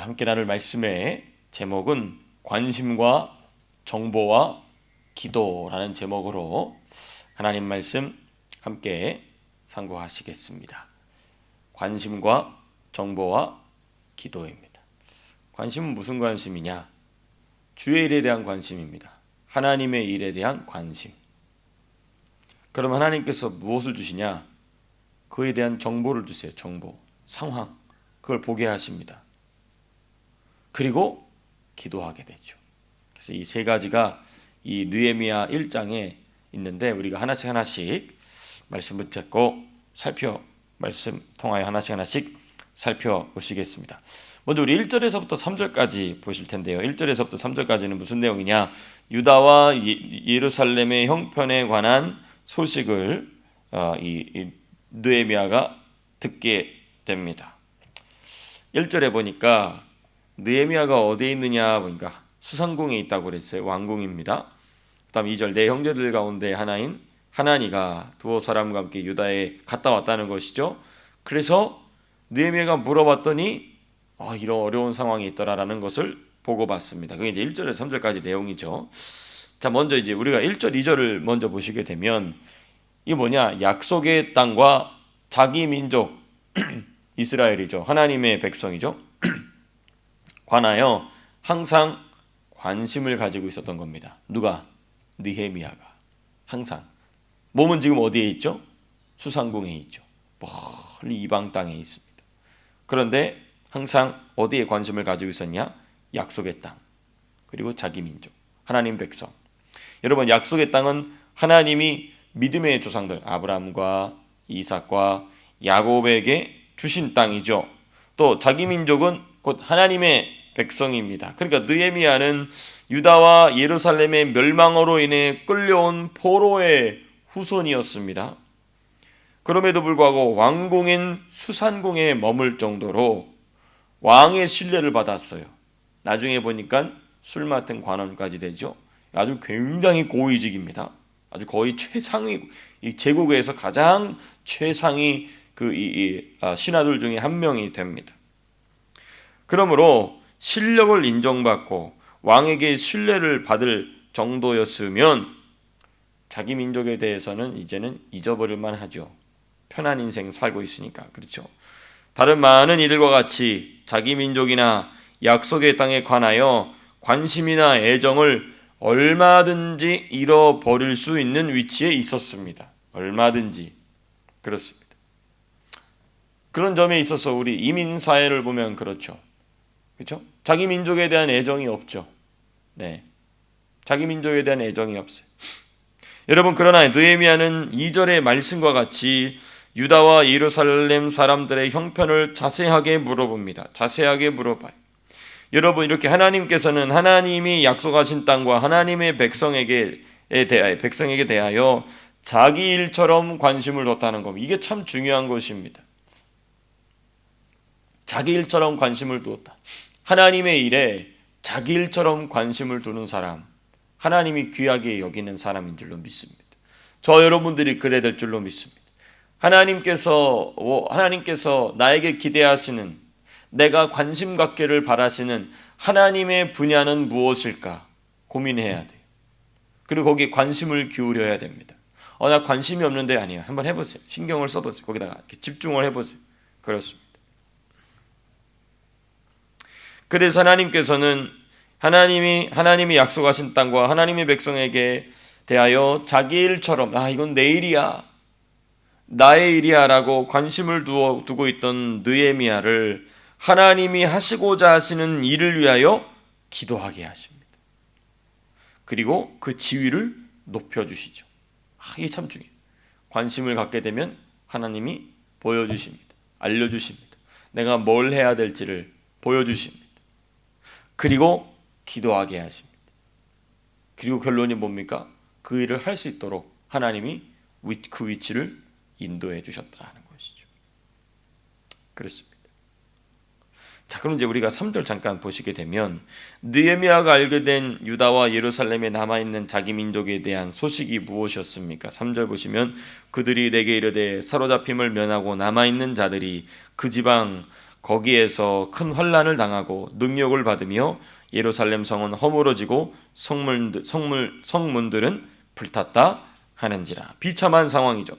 함께 나눌 말씀의 제목은 관심과 정보와 기도라는 제목으로 하나님 말씀 함께 상고하시겠습니다. 관심과 정보와 기도입니다. 관심은 무슨 관심이냐? 주의 일에 대한 관심입니다. 하나님의 일에 대한 관심. 그럼 하나님께서 무엇을 주시냐? 그에 대한 정보를 주세요. 정보, 상황, 그걸 보게 하십니다. 그리고 기도하게 되죠. 그래서 이 세 가지가 이 느헤미야 1장에 있는데 우리가 하나씩 말씀 붙잡고 말씀 통하여 하나씩 살펴보시겠습니다. 먼저 우리 1절에서부터 3절까지 보실 텐데요. 1절에서부터 3절까지는 무슨 내용이냐? 유다와 예루살렘의 형편에 관한 소식을 이 느헤미야가 듣게 됩니다. 1절에 보니까 느헤미야가 어디에 있느냐 보니까 수상궁에 있다고 그랬어요. 왕궁입니다. 그 다음 2절 내 형제들 가운데 하나인 하나니가 두어 사람과 함께 유다에 갔다 왔다는 것이죠. 그래서 느헤미야가 물어봤더니 이런 어려운 상황이 있더라라는 것을 보고받습니다. 그게 이제 1절에서 3절까지 내용이죠. 자, 먼저 이제 우리가 1절, 2절을 먼저 보시게 되면 이게 뭐냐? 약속의 땅과 자기 민족 이스라엘이죠. 하나님의 백성이죠. 관하여 항상 관심을 가지고 있었던 겁니다. 누가? 느헤미야가. 항상. 몸은 지금 어디에 있죠? 수상궁에 있죠. 멀리 이방 땅에 있습니다. 그런데 항상 어디에 관심을 가지고 있었냐? 약속의 땅, 그리고 자기 민족, 하나님 백성. 여러분, 약속의 땅은 하나님이 믿음의 조상들 아브라함과 이삭과 야곱에게 주신 땅이죠. 또 자기 민족은 곧 하나님의 백성입니다. 그러니까 느헤미야는 유다와 예루살렘의 멸망으로 인해 끌려온 포로의 후손이었습니다. 그럼에도 불구하고 왕궁인 수산궁에 머물 정도로 왕의 신뢰를 받았어요. 나중에 보니까 술 맡은 관원까지 되죠. 아주 굉장히 고위직입니다. 아주 거의 최상위, 이 제국에서 가장 최상위 신하들 중에 한 명이 됩니다. 그러므로 실력을 인정받고 왕에게 신뢰를 받을 정도였으면 자기 민족에 대해서는 이제는 잊어버릴 만하죠. 편한 인생 살고 있으니까. 그렇죠. 다른 많은 이들과 같이 자기 민족이나 약속의 땅에 관하여 관심이나 애정을 얼마든지 잃어버릴 수 있는 위치에 있었습니다. 얼마든지. 그렇습니다. 그런 점에 있어서 우리 이민사회를 보면 그렇죠. 그렇죠? 자기 민족에 대한 애정이 없죠. 네. 자기 민족에 대한 애정이 없어요. 여러분, 그러나 느헤미야는 2절의 말씀과 같이 유다와 예루살렘 사람들의 형편을 자세하게 물어봅니다. 자세하게 물어봐요. 여러분, 이렇게 하나님께서는 하나님이 약속하신 땅과 하나님의 백성에게 대하여 자기 일처럼 관심을 뒀다는 겁니다. 이게 참 중요한 것입니다. 자기 일처럼 관심을 두었다. 하나님의 일에 자기 일처럼 관심을 두는 사람, 하나님이 귀하게 여기는 사람인 줄로 믿습니다. 저 여러분들이 그래야 될 줄로 믿습니다. 하나님께서 나에게 기대하시는, 내가 관심 갖기를 바라시는 하나님의 분야는 무엇일까 고민해야 돼요. 그리고 거기에 관심을 기울여야 됩니다. 나 관심이 없는데, 아니에요. 한번 해보세요. 신경을 써보세요. 거기다가 이렇게 집중을 해보세요. 그렇습니다. 그래서 하나님께서는 하나님이 약속하신 땅과 하나님의 백성에게 대하여 자기 일처럼 이건 내 일이야, 나의 일이야 라고 관심을 두고 있던 느헤미야를 하나님이 하시고자 하시는 일을 위하여 기도하게 하십니다. 그리고 그 지위를 높여주시죠. 이게 참 중요해요. 관심을 갖게 되면 하나님이 보여주십니다. 알려주십니다. 내가 뭘 해야 될지를 보여주십니다. 그리고 기도하게 하십니다. 그리고 결론이 뭡니까? 그 일을 할 수 있도록 하나님이 그 위치를 인도해 주셨다는 것이죠. 그렇습니다. 자, 그럼 이제 우리가 3절 잠깐 보시게 되면 느헤미야가 알게 된 유다와 예루살렘에 남아있는 자기 민족에 대한 소식이 무엇이었습니까? 3절 보시면 그들이 내게 이르되 사로잡힘을 면하고 남아있는 자들이 그 지방 거기에서 큰 환난을 당하고 능욕을 받으며 예루살렘 성은 허물어지고 성문들은 불탔다 하는지라. 비참한 상황이죠.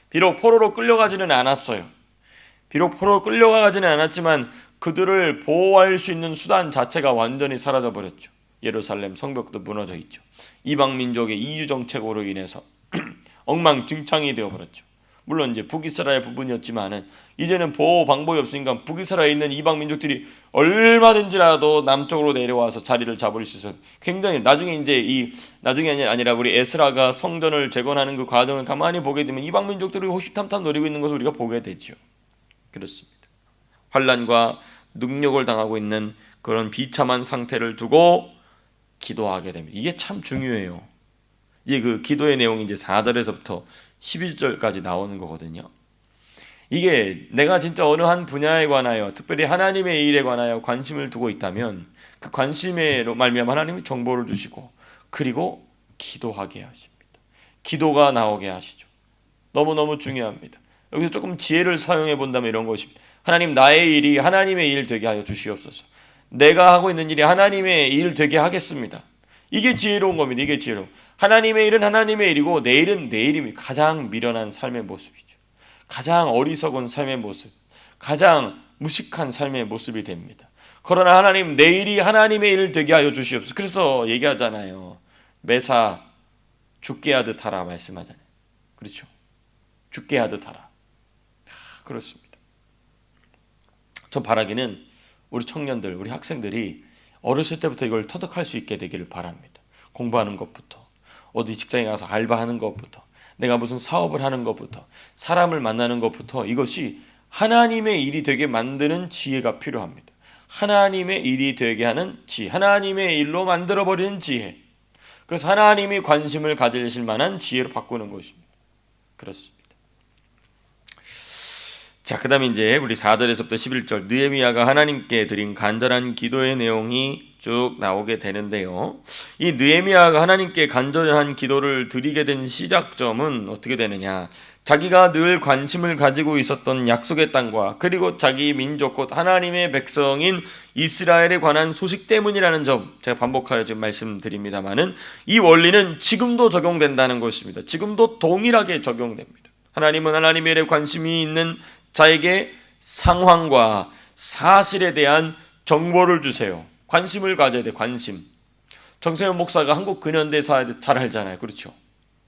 비록 포로로 끌려가지는 않았어요. 비록 포로로 끌려가지는 않았지만 그들을 보호할 수 있는 수단 자체가 완전히 사라져 버렸죠. 예루살렘 성벽도 무너져 있죠. 이방 민족의 이주 정책으로 인해서 엉망진창이 되어 버렸죠. 물론 이제 북이스라엘 부분이었지만은 이제는 보호 방법이 없으니까 북이스라엘에 있는 이방 민족들이 얼마든지라도 남쪽으로 내려와서 자리를 잡을 수 있어요. 굉장히 나중에 아니라 우리 에스라가 성전을 재건하는 그 과정을 가만히 보게 되면 이방 민족들이 호시탐탐 노리고 있는 것을 우리가 보게 되죠. 그렇습니다. 환난과 능욕을 당하고 있는 그런 비참한 상태를 두고 기도하게 됩니다. 이게 참 중요해요. 이제 그 기도의 내용이 이제 4절에서부터 11절까지 나오는 거거든요. 이게 내가 진짜 어느 한 분야에 관하여 특별히 하나님의 일에 관하여 관심을 두고 있다면 그 관심으로 말미암아 하나님이 정보를 주시고 그리고 기도하게 하십니다. 기도가 나오게 하시죠. 너무너무 중요합니다. 여기서 조금 지혜를 사용해 본다면 이런 것입니다. 하나님, 나의 일이 하나님의 일 되게 하여 주시옵소서. 내가 하고 있는 일이 하나님의 일 되게 하겠습니다. 이게 지혜로운 겁니다. 이게 지혜로운. 하나님의 일은 하나님의 일이고 내 일은 내 일입니다. 가장 미련한 삶의 모습이죠. 가장 어리석은 삶의 모습, 가장 무식한 삶의 모습이 됩니다. 그러나 하나님, 내 일이 하나님의 일 되게 하여 주시옵소서. 그래서 얘기하잖아요. 매사 죽게 하듯 하라 말씀하잖아요. 그렇죠? 죽게 하듯 하라. 그렇습니다. 저 바라기는 우리 청년들, 우리 학생들이 어렸을 때부터 이걸 터득할 수 있게 되기를 바랍니다. 공부하는 것부터, 어디 직장에 가서 알바하는 것부터, 내가 무슨 사업을 하는 것부터, 사람을 만나는 것부터 이것이 하나님의 일이 되게 만드는 지혜가 필요합니다. 하나님의 일이 되게 하는 지혜, 하나님의 일로 만들어버리는 지혜. 그래서 하나님이 관심을 가지실 만한 지혜로 바꾸는 것입니다. 그렇습니다. 자, 그 다음에 이제 우리 4절에서부터 11절 느헤미야가 하나님께 드린 간절한 기도의 내용이 쭉 나오게 되는데요. 이 느헤미야가 하나님께 간절한 기도를 드리게 된 시작점은 어떻게 되느냐? 자기가 늘 관심을 가지고 있었던 약속의 땅과 그리고 자기 민족 곧 하나님의 백성인 이스라엘에 관한 소식 때문이라는 점, 제가 반복하여 지금 말씀드립니다마는 이 원리는 지금도 적용된다는 것입니다. 지금도 동일하게 적용됩니다. 하나님은 하나님의 일에 관심이 있는 자에게 상황과 사실에 대한 정보를 주세요. 관심을 가져야 돼. 관심. 정세현 목사가 한국 근현대사 잘 알잖아요. 그렇죠?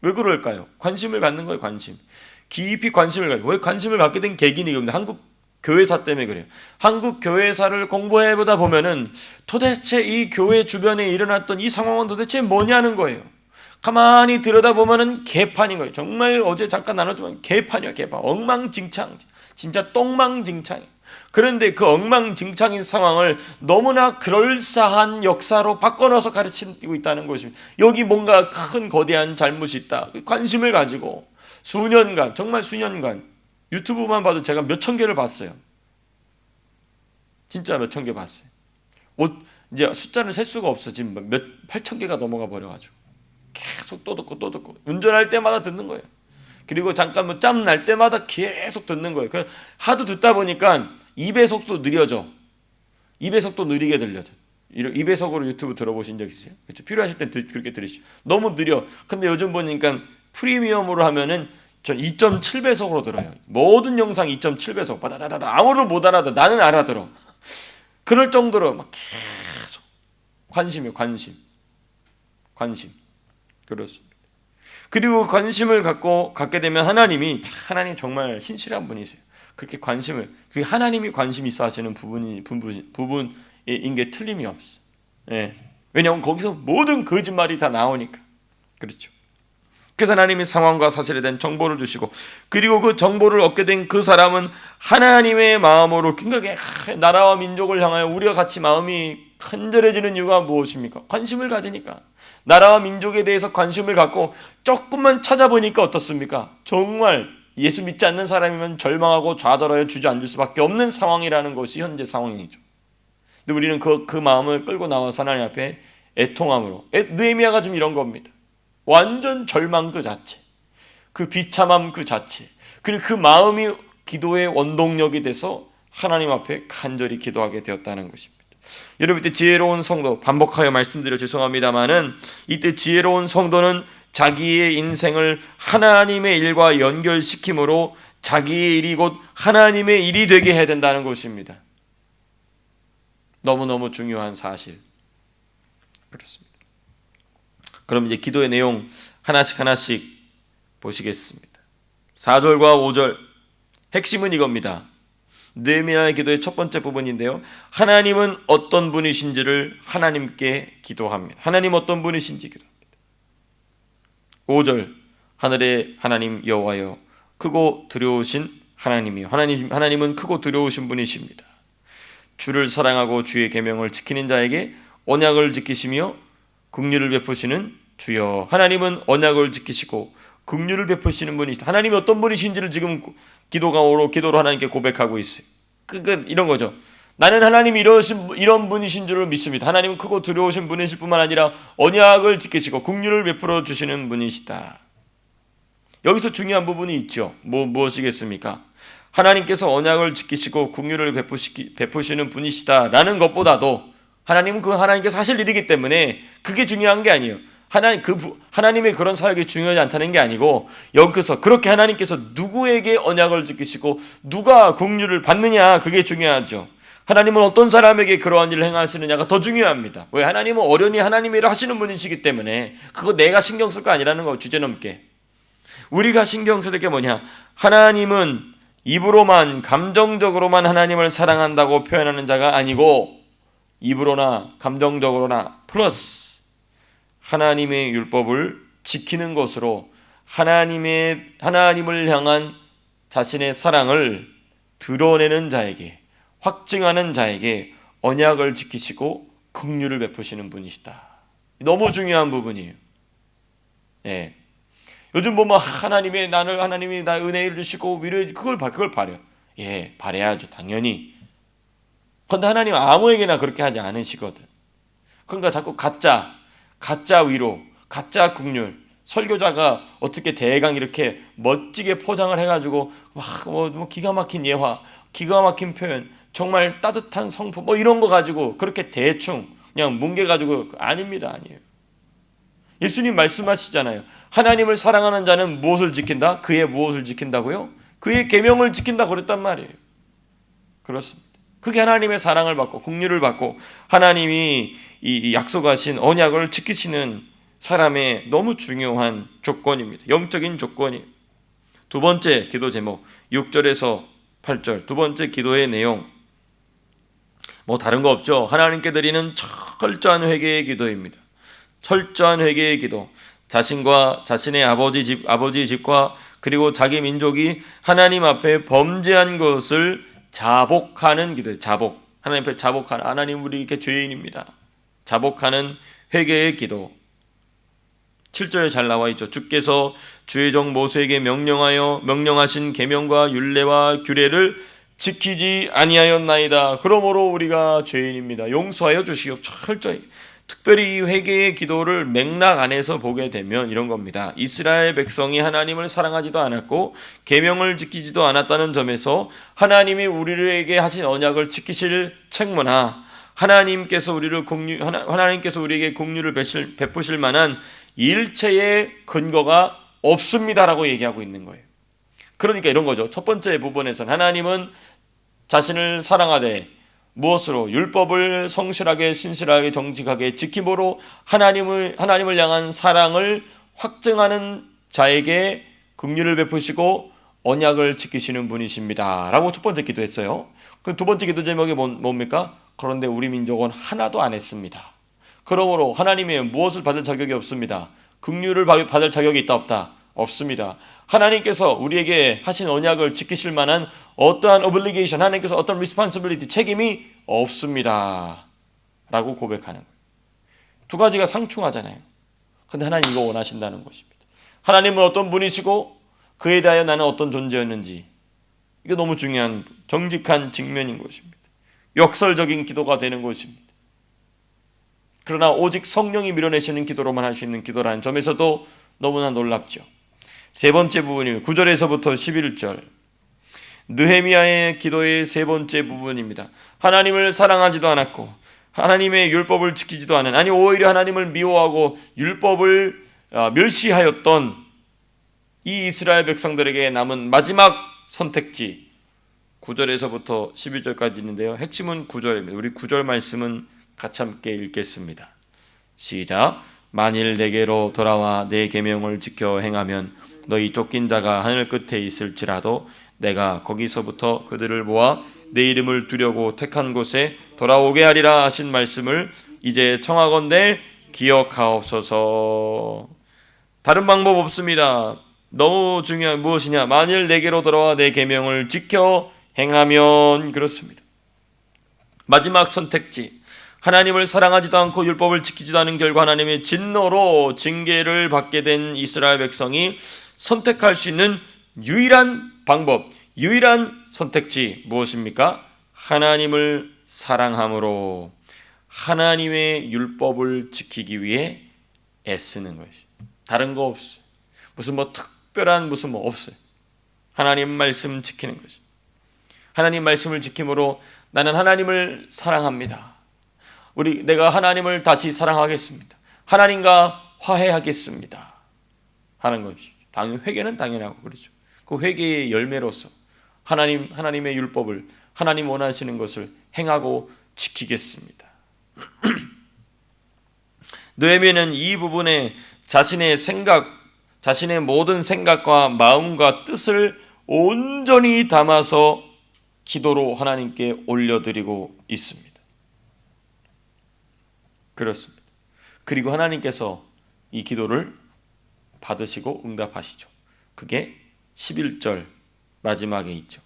왜 그럴까요? 관심을 갖는 거예요. 관심. 깊이 관심을 가지고. 왜 관심을 갖게 된 계기는 이겁니다. 한국 교회사 때문에 그래요. 한국 교회사를 공부해보다 보면은 도대체 이 교회 주변에 일어났던 이 상황은 도대체 뭐냐는 거예요. 가만히 들여다보면은 개판인 거예요. 정말 어제 잠깐 나눴지만 개판이야. 개판. 엉망진창. 진짜 똥망진창. 그런데 그 엉망진창인 상황을 너무나 그럴싸한 역사로 바꿔넣어서 가르치고 있다는 것입니다. 여기 뭔가 큰 거대한 잘못이 있다. 관심을 가지고 수년간, 정말 수년간 유튜브만 봐도 제가 몇천 개를 봤어요. 진짜 몇천 개 봤어요. 이제 숫자를 셀 수가 없어. 지금 8천 개가 넘어가 버려가지고 계속 또 듣고 운전할 때마다 듣는 거예요. 그리고 잠깐 짬 날 때마다 계속 듣는 거예요. 하도 듣다 보니까 2배속도 느려져. 2배속도 느리게 들려져. 2배속으로 유튜브 들어보신 적 있으세요? 그렇죠? 필요하실 땐 그렇게 들으시죠. 너무 느려. 근데 요즘 보니까 프리미엄으로 하면은 전 2.7배속으로 들어요. 모든 영상 2.7배속. 바다다다다. 아무도 못 알아들어. 나는 알아들어. 그럴 정도로 막 계속 관심이에요. 관심. 그렇습니다. 그리고 관심을 갖게 되면 하나님 정말 신실한 분이세요. 그렇게 그 하나님이 관심 있어 하시는 부분인 게 틀림이 없어. 예. 왜냐하면 거기서 모든 거짓말이 다 나오니까. 그렇죠. 그래서 하나님이 상황과 사실에 대한 정보를 주시고, 그리고 그 정보를 얻게 된 그 사람은 하나님의 마음으로 굉장히 나라와 민족을 향하여 우리와 같이 마음이 간절해지는 이유가 무엇입니까? 관심을 가지니까. 나라와 민족에 대해서 관심을 갖고 조금만 찾아보니까 어떻습니까? 정말 예수 믿지 않는 사람이면 절망하고 좌절하여 주저앉을 수밖에 없는 상황이라는 것이 현재 상황이죠. 근데 우리는 그 마음을 끌고 나와서 하나님 앞에 애통함으로, 느헤미야가 지금 이런 겁니다. 완전 절망 그 자체, 그 비참함 그 자체, 그리고 그 마음이 기도의 원동력이 돼서 하나님 앞에 간절히 기도하게 되었다는 것입니다. 여러분, 이때 지혜로운 성도, 반복하여 말씀드려 죄송합니다마는 이때 지혜로운 성도는 자기의 인생을 하나님의 일과 연결시킴으로 자기의 일이 곧 하나님의 일이 되게 해야 된다는 것입니다. 너무너무 중요한 사실. 그렇습니다. 그럼 이제 기도의 내용 하나씩 보시겠습니다. 4절과 5절 핵심은 이겁니다. 느헤미야의 기도의 첫 번째 부분인데요, 하나님은 어떤 분이신지를 하나님께 기도합니다. 하나님 어떤 분이신지 기도합니다. 5절 하늘의 하나님 여호와여 크고 두려우신 하나님이요, 하나님은 크고 두려우신 분이십니다. 주를 사랑하고 주의 계명을 지키는 자에게 언약을 지키시며 긍휼을 베푸시는 주여. 하나님은 언약을 지키시고 긍휼을 베푸시는 분이시다. 하나님이 어떤 분이신지를 지금 기도로 하나님께 고백하고 있어요. 이런 거죠. 나는 하나님이 이런 분이신 줄을 믿습니다. 하나님은 크고 두려우신 분이실 뿐만 아니라 언약을 지키시고 긍휼을 베풀어 주시는 분이시다. 여기서 중요한 부분이 있죠. 무엇이겠습니까? 하나님께서 언약을 지키시고 긍휼을 베푸시는 분이시다라는 것보다도 하나님은 하나님께서 하실 일이기 때문에 그게 중요한 게 아니에요. 하나님의 그런 사역이 중요하지 않다는 게 아니고, 여기서 그렇게 하나님께서 누구에게 언약을 지키시고 누가 긍휼을 받느냐, 그게 중요하죠. 하나님은 어떤 사람에게 그러한 일을 행하시느냐가 더 중요합니다. 왜? 하나님은 어련히 하나님의 일을 하시는 분이시기 때문에 그거 내가 신경 쓸 거 아니라는 거, 주제넘게. 우리가 신경 쓸 게 뭐냐? 하나님은 입으로만 감정적으로만 하나님을 사랑한다고 표현하는 자가 아니고, 입으로나 감정적으로나 플러스 하나님의 율법을 지키는 것으로 하나님을 향한 자신의 사랑을 드러내는 자에게, 확증하는 자에게 언약을 지키시고 긍휼을 베푸시는 분이시다. 너무 중요한 부분이에요. 예. 요즘 보면 하나님이 나 은혜를 주시고 위로해, 그걸 바래요. 예, 바래야죠, 당연히. 그런데 하나님 아무에게나 그렇게 하지 않으시거든. 그러니까 자꾸 가짜 위로, 가짜 긍휼, 설교자가 어떻게 대강 이렇게 멋지게 포장을 해가지고 뭐 기가 막힌 예화, 기가 막힌 표현, 정말 따뜻한 성품 이런 거 가지고 그렇게 대충 그냥 뭉개가지고, 아닙니다. 아니에요. 예수님 말씀하시잖아요. 하나님을 사랑하는 자는 무엇을 지킨다? 그의 무엇을 지킨다고요? 그의 계명을 지킨다 그랬단 말이에요. 그렇습니다. 그게 하나님의 사랑을 받고 긍휼을 받고 하나님이 이 약속하신 언약을 지키시는 사람의 너무 중요한 조건입니다. 영적인 조건이. 두 번째 기도 제목 6절에서 8절, 두 번째 기도의 내용, 다른 거 없죠. 하나님께 드리는 철저한 회개의 기도입니다. 철저한 회개의 기도. 자신과 자신의 아버지 집과 그리고 자기 민족이 하나님 앞에 범죄한 것을 자복하는 기도예요. 하나님 앞에 자복하는, 하나님 우리 이렇게 죄인입니다. 자복하는 회개의 기도. 7절에 잘 나와 있죠. 주께서 주의 종 모세에게 명령하신 계명과 율례와 규례를 지키지 아니하였나이다. 그러므로 우리가 죄인입니다. 용서하여 주시옵. 철저히. 특별히 이 회개의 기도를 맥락 안에서 보게 되면 이런 겁니다. 이스라엘 백성이 하나님을 사랑하지도 않았고 계명을 지키지도 않았다는 점에서 하나님이 우리에게 하신 언약을 지키실 책무나 하나님께서 우리에게 긍휼을 베푸실 만한 일체의 근거가 없습니다라고 얘기하고 있는 거예요. 그러니까 이런 거죠. 첫 번째 부분에서는 하나님은 자신을 사랑하되 무엇으로? 율법을 성실하게 신실하게 정직하게 지킴으로 하나님을 향한 사랑을 확증하는 자에게 긍휼을 베푸시고 언약을 지키시는 분이십니다 라고 첫 번째 기도했어요. 그 두 번째 기도 제목이 뭡니까? 그런데 우리 민족은 하나도 안 했습니다. 그러므로 하나님의 무엇을 받을 자격이 없습니다. 긍휼을 받을 자격이 있다 없다? 없습니다. 하나님께서 우리에게 하신 언약을 지키실 만한 어떠한 obligation, 하나님께서 어떤 responsibility, 책임이 없습니다 라고 고백하는 거예요. 두 가지가 상충하잖아요. 그런데 하나님 이거 원하신다는 것입니다. 하나님은 어떤 분이시고 그에 대하여 나는 어떤 존재였는지, 이게 너무 중요한 정직한 직면인 것입니다. 역설적인 기도가 되는 것입니다. 그러나 오직 성령이 밀어내시는 기도로만 할 수 있는 기도라는 점에서도 너무나 놀랍죠. 세 번째 부분이 9절에서부터 11절. 느헤미야의 기도의 세 번째 부분입니다. 하나님을 사랑하지도 않았고 하나님의 율법을 지키지도 않은, 아니 오히려 하나님을 미워하고 율법을 멸시하였던 이 이스라엘 백성들에게 남은 마지막 선택지 9절에서부터 11절까지 있는데요. 핵심은 9절입니다. 우리 9절 말씀은 같이 함께 읽겠습니다. 시작. 만일 내게로 돌아와 내 계명을 지켜 행하면 너희 쫓긴 자가 하늘 끝에 있을지라도 내가 거기서부터 그들을 모아 내 이름을 두려고 택한 곳에 돌아오게 하리라 하신 말씀을 이제 청하건대 기억하옵소서. 다른 방법 없습니다. 너무 중요한 무엇이냐? 만일 내게로 돌아와 내 계명을 지켜 행하면, 그렇습니다. 마지막 선택지, 하나님을 사랑하지도 않고 율법을 지키지도 않은 결과 하나님의 진노로 징계를 받게 된 이스라엘 백성이 선택할 수 있는 유일한 방법, 유일한 선택지 무엇입니까? 하나님을 사랑함으로 하나님의 율법을 지키기 위해 애쓰는 것이. 다른 거 없어요. 무슨 특별한 무슨 없어요. 하나님 말씀 지키는 것이. 하나님 말씀을 지킴으로 나는 하나님을 사랑합니다. 내가 하나님을 다시 사랑하겠습니다. 하나님과 화해하겠습니다. 하는 것이. 회개는 당연하고 그렇죠. 그 회개의 열매로서 하나님의 율법을, 하나님 원하시는 것을 행하고 지키겠습니다. 느헤미야는 이 부분에 자신의 모든 생각과 마음과 뜻을 온전히 담아서 기도로 하나님께 올려드리고 있습니다. 그렇습니다. 그리고 하나님께서 이 기도를 받으시고 응답하시죠. 그게 11절 마지막에 있죠.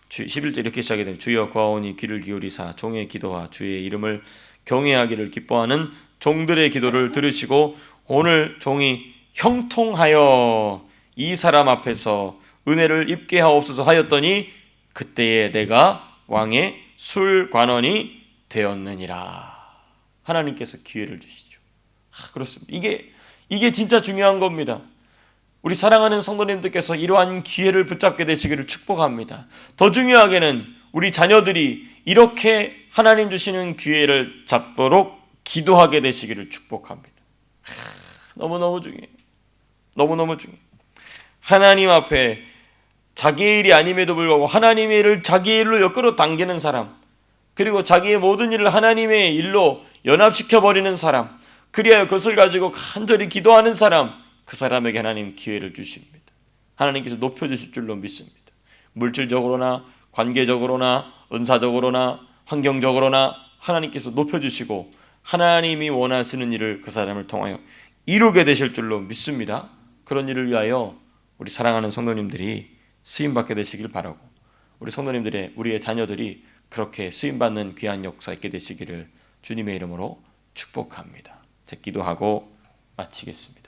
11절 이렇게 시작이 됩니다. 주여 구하오니 귀를 기울이사 종의 기도와 주의 이름을 경외하기를 기뻐하는 종들의 기도를 들으시고 오늘 종이 형통하여 이 사람 앞에서 은혜를 입게 하옵소서 하였더니 그때에 내가 왕의 술관원이 되었느니라. 하나님께서 기회를 주시죠. 그렇습니다. 이게 진짜 중요한 겁니다. 우리 사랑하는 성도님들께서 이러한 기회를 붙잡게 되시기를 축복합니다. 더 중요하게는 우리 자녀들이 이렇게 하나님 주시는 기회를 잡도록 기도하게 되시기를 축복합니다. 너무너무 중요해요. 너무너무 중요해요. 하나님 앞에 자기의 일이 아님에도 불구하고 하나님의 일을 자기의 일로 끌어당기는 사람, 그리고 자기의 모든 일을 하나님의 일로 연합시켜버리는 사람, 그리하여 그것을 가지고 간절히 기도하는 사람, 그 사람에게 하나님 기회를 주십니다. 하나님께서 높여주실 줄로 믿습니다. 물질적으로나 관계적으로나 은사적으로나 환경적으로나 하나님께서 높여주시고 하나님이 원하시는 일을 그 사람을 통하여 이루게 되실 줄로 믿습니다. 그런 일을 위하여 우리 사랑하는 성도님들이 쓰임받게 되시길 바라고, 우리의 자녀들이 그렇게 쓰임받는 귀한 역사 있게 되시기를 주님의 이름으로 축복합니다. 제 기도하고 마치겠습니다.